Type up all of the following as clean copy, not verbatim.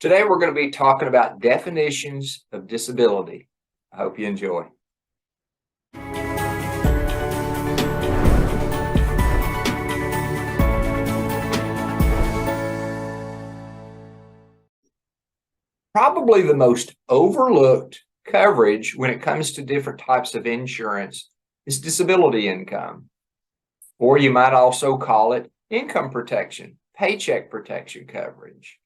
Today, we're going to be talking about definitions of disability. I hope you enjoy. Probably the most overlooked coverage when it comes to different types of insurance is disability income, or you might also call it income protection, paycheck protection coverage.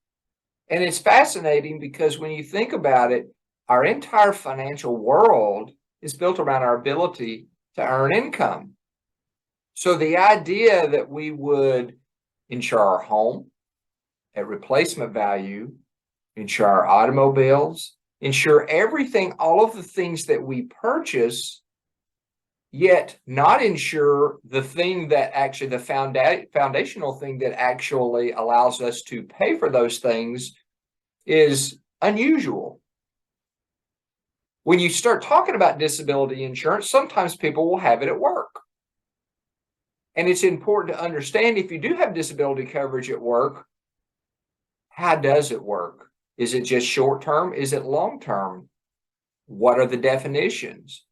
And it's fascinating because when you think about it, our entire financial world is built around our ability to earn income. So the idea that we would insure our home at replacement value, insure our automobiles, insure everything, all of the things that we purchase, yet not insure the thing that actually, the foundational thing that actually allows us to pay for those things, is unusual. When you start talking about disability insurance, sometimes people will have it at work. And it's important to understand, if you do have disability coverage at work, how does it work? Is it just short term? Is it long term? What are the definitions?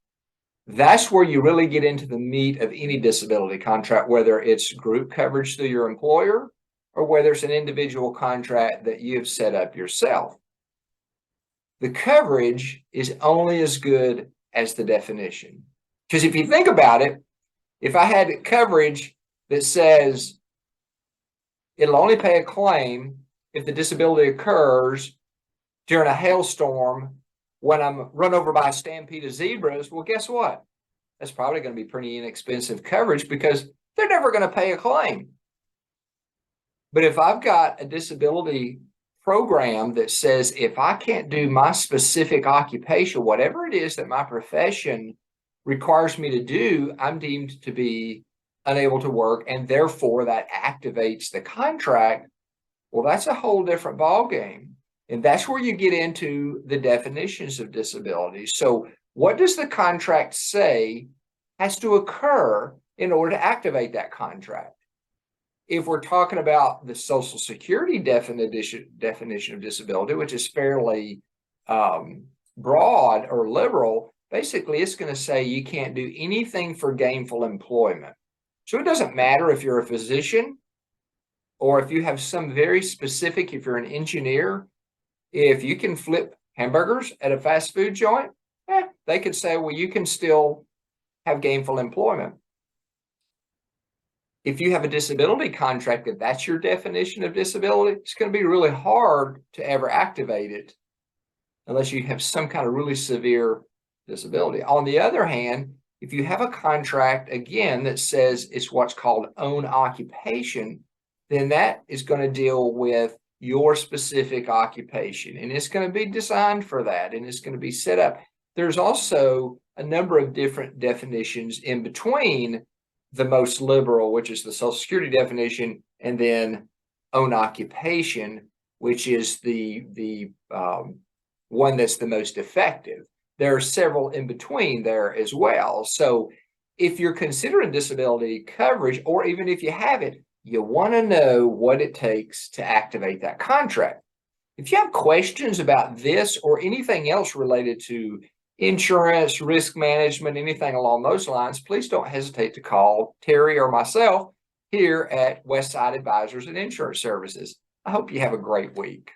That's where you really get into the meat of any disability contract, whether it's group coverage through your employer or whether it's an individual contract that you've set up yourself. The coverage is only as good as the definition. Because if you think about it, if I had coverage that says it'll only pay a claim if the disability occurs during a hailstorm when I'm run over by a stampede of zebras, well, guess what? That's probably going to be pretty inexpensive coverage because they're never going to pay a claim. But if I've got a disability program that says if I can't do my specific occupation, whatever it is that my profession requires me to do, I'm deemed to be unable to work, and therefore that activates the contract. Well, that's a whole different ballgame. And that's where you get into the definitions of disability. So what does the contract say has to occur in order to activate that contract? If we're talking about the Social Security definition of disability, which is fairly broad or liberal, basically it's going to say you can't do anything for gainful employment. So it doesn't matter if you're a physician or if you have some very specific, if you're an engineer, if you can flip hamburgers at a fast food joint, they could say, well, you can still have gainful employment. If you have a disability contract, if that's your definition of disability, it's going to be really hard to ever activate it unless you have some kind of really severe disability. On the other hand, if you have a contract, again, that says it's what's called own occupation, then that is going to deal with your specific occupation, and it's going to be designed for that, and it's going to be set up. There's also a number of different definitions in between the most liberal, which is the Social Security definition, and then own occupation, which is the one that's the most effective. There are several in between there as well. So if you're considering disability coverage, or even if you have it, you want to know what it takes to activate that contract. If you have questions about this or anything else related to insurance, risk management, anything along those lines, please don't hesitate to call Terry or myself here at Westside Advisors and Insurance Services. I hope you have a great week.